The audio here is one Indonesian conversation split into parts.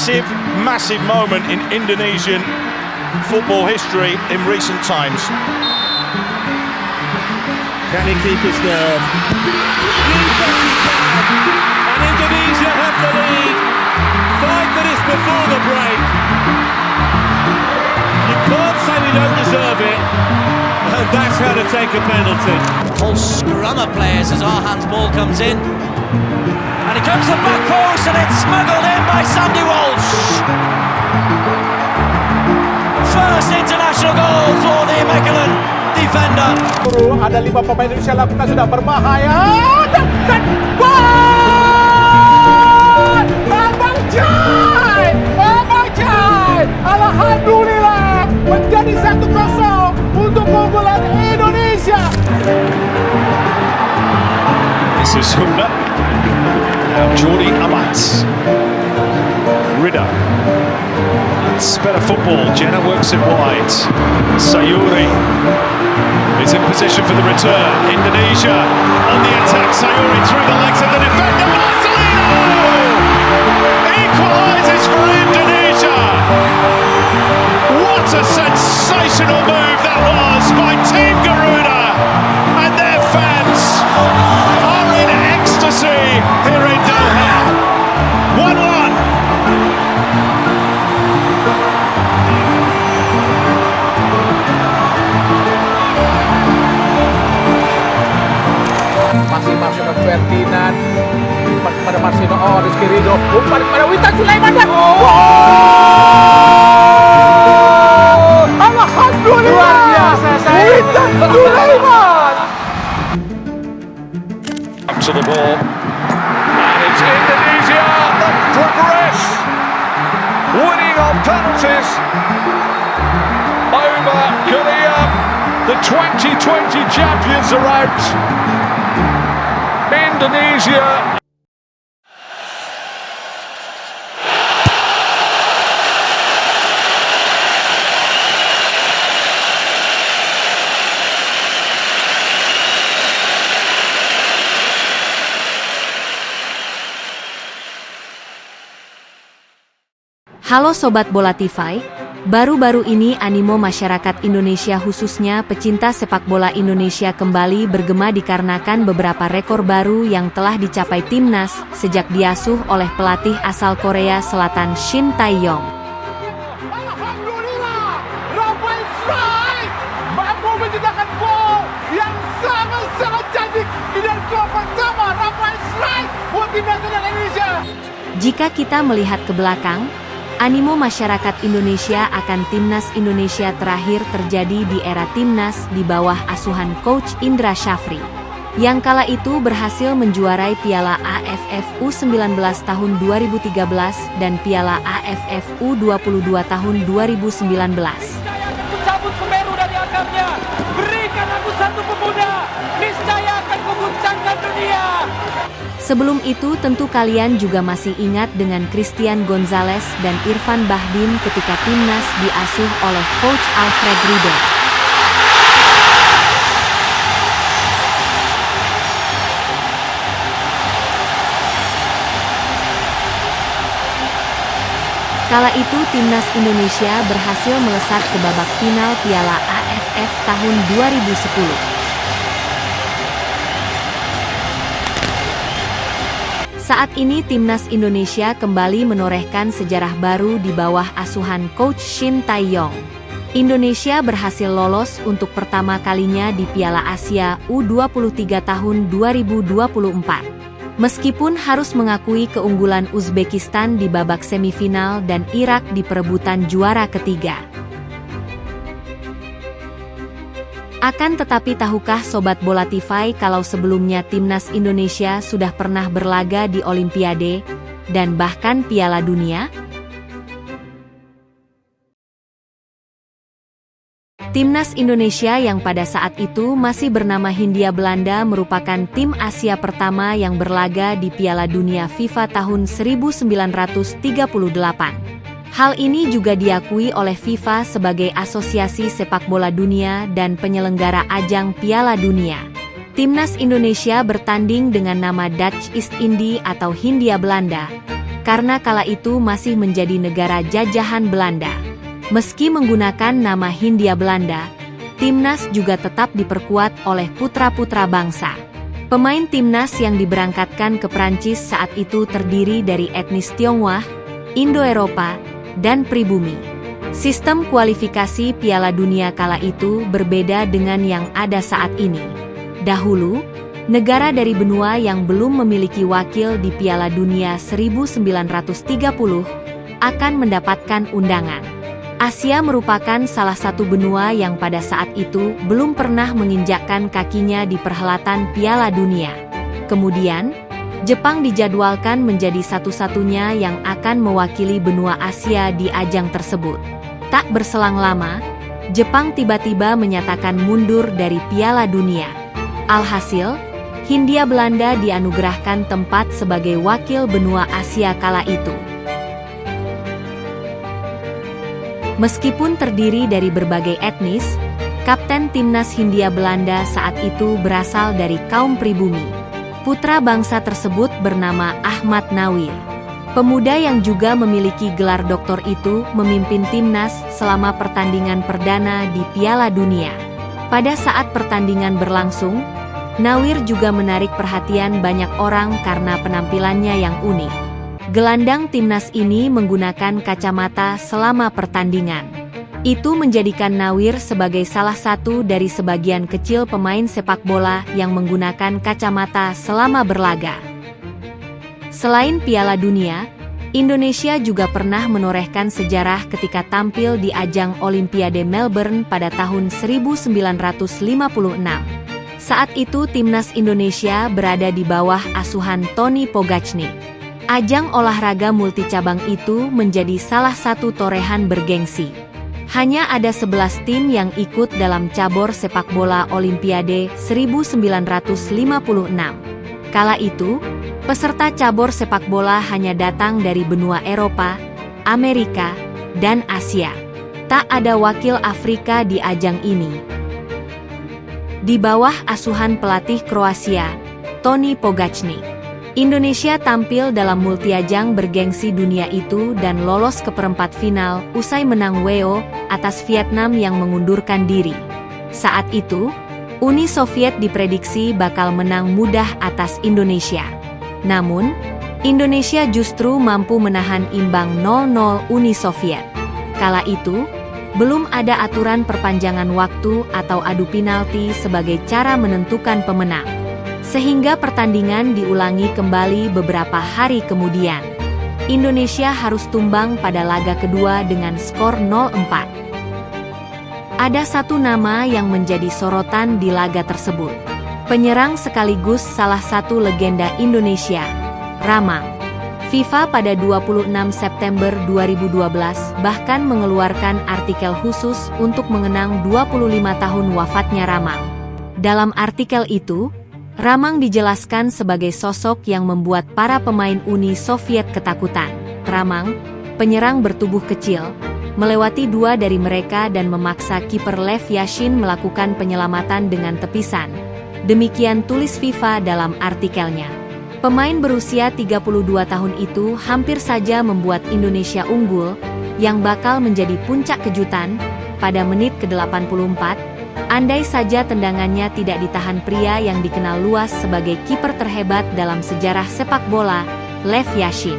massive, massive moment in Indonesian football history in recent times. Can he keep his nerve? And Indonesia have the lead 5 minutes before the break. You can't say we don't deserve it, and that's how to take a penalty. Whole scrum of players as our hands ball comes in. And it comes to the back post and it's smuggled in by Sandy Walsh. First international goal for the Mechelen defender. Ada 5 pemain Indonesia lakukan sudah berbahaya dan gol! Abang Jai! Abang Jai! Alhamdulillah menjadi 1-0 untuk keunggulan Indonesia. This is Humna. Now Jordi Amat. Ridder. It's better football. Jenna works it wide. Sayuri is in position for the return. Indonesia on the attack. Sayuri through the legs of the defender. Marcelino equalises for Indonesia. What a sensational move that was by Team Garuda, and their fans are in ecstasy here in Doha. 1-1. Masih masuk ke Ferdinand, pada Marcelo, Rizky Ridho, umpan pada Witan Sulaiman dan alhamdulillah, luar biasa Witan Sulaiman. Up to the ball, and it's Indonesia that progress, winning on penalties over Korea. The 2020 champions are out. Indonesia. Halo Sobat Bola TV, baru-baru ini animo masyarakat Indonesia khususnya pecinta sepak bola Indonesia kembali bergema dikarenakan beberapa rekor baru yang telah dicapai timnas sejak diasuh oleh pelatih asal Korea Selatan Shin Tae-yong. Alhamdulillah, Rafael Strike mampu menciptakan gol yang sangat-sangat cantik di dalam gol pertama Rafael Strike buat timnas Indonesia. Jika kita melihat ke belakang, animo masyarakat Indonesia akan timnas Indonesia terakhir terjadi di era timnas di bawah asuhan Coach Indra Syafri, yang kala itu berhasil menjuarai Piala AFF U19 tahun 2013 dan Piala AFF U22 tahun 2019. Cabut Semeru dari akarnya, berikan aku satu pemuda, niscaya akan kuguncangkan dunia. Sebelum itu tentu kalian juga masih ingat dengan Christian Gonzalez dan Irfan Bahdim ketika timnas diasuh oleh Coach Alfred Riedel. Kala itu timnas Indonesia berhasil melesat ke babak final Piala AFF tahun 2010. Saat ini timnas Indonesia kembali menorehkan sejarah baru di bawah asuhan Coach Shin Tae-yong. Indonesia berhasil lolos untuk pertama kalinya di Piala Asia U23 tahun 2024. Meskipun harus mengakui keunggulan Uzbekistan di babak semifinal dan Irak di perebutan juara ketiga. Akan tetapi tahukah Sobat Bola TV kalau sebelumnya timnas Indonesia sudah pernah berlaga di Olimpiade dan bahkan Piala Dunia? Timnas Indonesia yang pada saat itu masih bernama Hindia Belanda merupakan tim Asia pertama yang berlaga di Piala Dunia FIFA tahun 1938. Hal ini juga diakui oleh FIFA sebagai Asosiasi Sepak Bola Dunia dan penyelenggara ajang Piala Dunia. Timnas Indonesia bertanding dengan nama Dutch East Indie atau Hindia Belanda. karena kala itu masih menjadi negara jajahan Belanda. Meski menggunakan nama Hindia Belanda, timnas juga tetap diperkuat oleh putra-putra bangsa. Pemain timnas yang diberangkatkan ke Prancis saat itu terdiri dari etnis Tionghoa, Indo-Eropa, dan pribumi. Sistem kualifikasi Piala Dunia kala itu berbeda dengan yang ada saat ini. Dahulu, negara dari benua yang belum memiliki wakil di Piala Dunia 1930 akan mendapatkan undangan. Asia merupakan salah satu benua yang pada saat itu belum pernah menginjakkan kakinya di perhelatan Piala Dunia. Kemudian, Jepang dijadwalkan menjadi satu-satunya yang akan mewakili benua Asia di ajang tersebut. Tak berselang lama, Jepang tiba-tiba menyatakan mundur dari Piala Dunia. Alhasil, Hindia Belanda dianugerahkan tempat sebagai wakil benua Asia kala itu. Meskipun terdiri dari berbagai etnis, kapten timnas Hindia Belanda saat itu berasal dari kaum pribumi. Putra bangsa tersebut bernama Ahmad Nawir. Pemuda yang juga memiliki gelar doktor itu memimpin timnas selama pertandingan perdana di Piala Dunia. Pada saat pertandingan berlangsung, Nawir juga menarik perhatian banyak orang karena penampilannya yang unik. Gelandang timnas ini menggunakan kacamata selama pertandingan. Itu menjadikan Nawir sebagai salah satu dari sebagian kecil pemain sepak bola yang menggunakan kacamata selama berlaga. Selain Piala Dunia, Indonesia juga pernah menorehkan sejarah ketika tampil di ajang Olimpiade Melbourne pada tahun 1956. Saat itu timnas Indonesia berada di bawah asuhan Tony Pogacnik. Ajang olahraga multicabang itu menjadi salah satu torehan bergengsi. Hanya ada 11 tim yang ikut dalam cabur sepak bola Olimpiade 1956. Kala itu, peserta cabur sepak bola hanya datang dari benua Eropa, Amerika, dan Asia. Tak ada wakil Afrika di ajang ini. Di bawah asuhan pelatih Kroasia, Tony Pogacnik, Indonesia tampil dalam multiajang bergengsi dunia itu dan lolos ke perempat final usai menang 2-0 atas Vietnam yang mengundurkan diri. Saat itu, Uni Soviet diprediksi bakal menang mudah atas Indonesia. Namun, Indonesia justru mampu menahan imbang 0-0 Uni Soviet. Kala itu, belum ada aturan perpanjangan waktu atau adu penalti sebagai cara menentukan pemenang. Sehingga pertandingan diulangi kembali beberapa hari kemudian. Indonesia harus tumbang pada laga kedua dengan skor 0-4. Ada satu nama yang menjadi sorotan di laga tersebut. Penyerang sekaligus salah satu legenda Indonesia, Ramang. FIFA pada 26 September 2012 bahkan mengeluarkan artikel khusus untuk mengenang 25 tahun wafatnya Ramang. Dalam artikel itu, Ramang dijelaskan sebagai sosok yang membuat para pemain Uni Soviet ketakutan. Ramang, penyerang bertubuh kecil, melewati dua dari mereka dan memaksa kiper Lev Yashin melakukan penyelamatan dengan tepisan. Demikian tulis FIFA dalam artikelnya. Pemain berusia 32 tahun itu hampir saja membuat Indonesia unggul, yang bakal menjadi puncak kejutan pada menit ke-84. Andai saja tendangannya tidak ditahan pria yang dikenal luas sebagai kiper terhebat dalam sejarah sepak bola, Lev Yashin.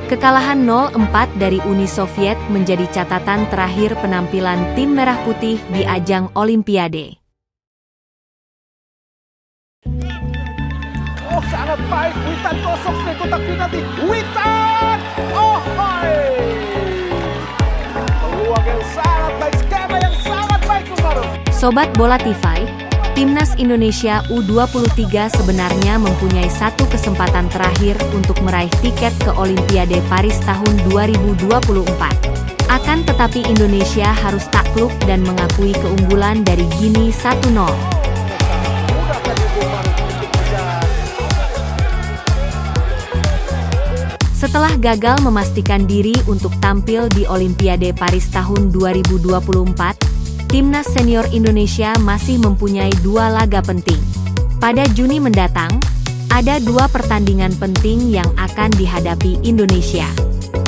Kekalahan 0-4 dari Uni Soviet menjadi catatan terakhir penampilan tim Merah Putih di ajang Olimpiade. Oh, sangat baik. Witan kosong dari kotak penalti. Witan! Oh, hai! Peluang yang sangat baik. Skema yang sangat baik, Bung. Sobat Bola TV, Timnas Indonesia U23 sebenarnya mempunyai satu kesempatan terakhir untuk meraih tiket ke Olimpiade Paris tahun 2024. Akan tetapi Indonesia harus takluk dan mengakui keunggulan dari Gini 1-0. Setelah gagal memastikan diri untuk tampil di Olimpiade Paris tahun 2024, Timnas senior Indonesia masih mempunyai dua laga penting. Pada Juni mendatang, Ada 2 pertandingan penting yang akan dihadapi Indonesia.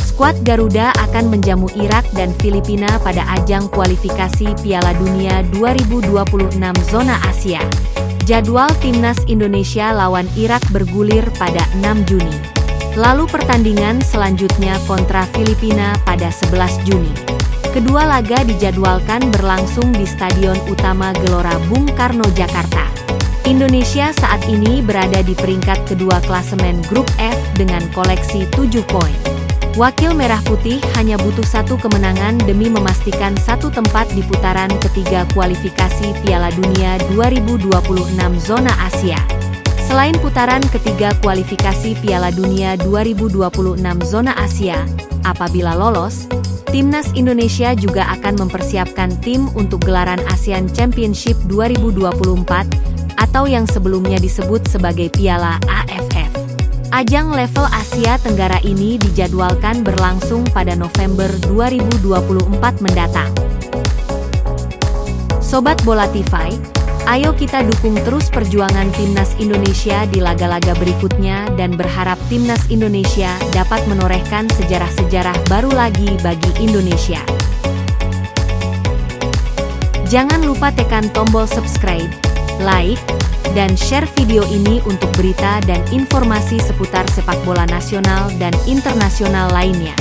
Skuad Garuda akan menjamu Irak dan Filipina pada ajang kualifikasi Piala Dunia 2026 zona Asia. Jadwal Timnas Indonesia lawan Irak bergulir pada 6 Juni. Lalu pertandingan selanjutnya kontra Filipina pada 11 Juni. Kedua laga dijadwalkan berlangsung di Stadion Utama Gelora Bung Karno, Jakarta. Indonesia saat ini berada di peringkat kedua klasemen Grup F dengan koleksi 7 poin. Wakil Merah Putih hanya butuh 1 kemenangan demi memastikan 1 tempat di putaran ketiga kualifikasi Piala Dunia 2026 zona Asia. Selain putaran ketiga kualifikasi Piala Dunia 2026 zona Asia, apabila lolos, Timnas Indonesia juga akan mempersiapkan tim untuk gelaran ASEAN Championship 2024 atau yang sebelumnya disebut sebagai Piala AFF. Ajang level Asia Tenggara ini dijadwalkan berlangsung pada November 2024 mendatang. Sobat Bolatify, ayo kita dukung terus perjuangan Timnas Indonesia di laga-laga berikutnya dan berharap Timnas Indonesia dapat menorehkan sejarah-sejarah baru lagi bagi Indonesia. Jangan lupa tekan tombol subscribe, like, dan share video ini untuk berita dan informasi seputar sepak bola nasional dan internasional lainnya.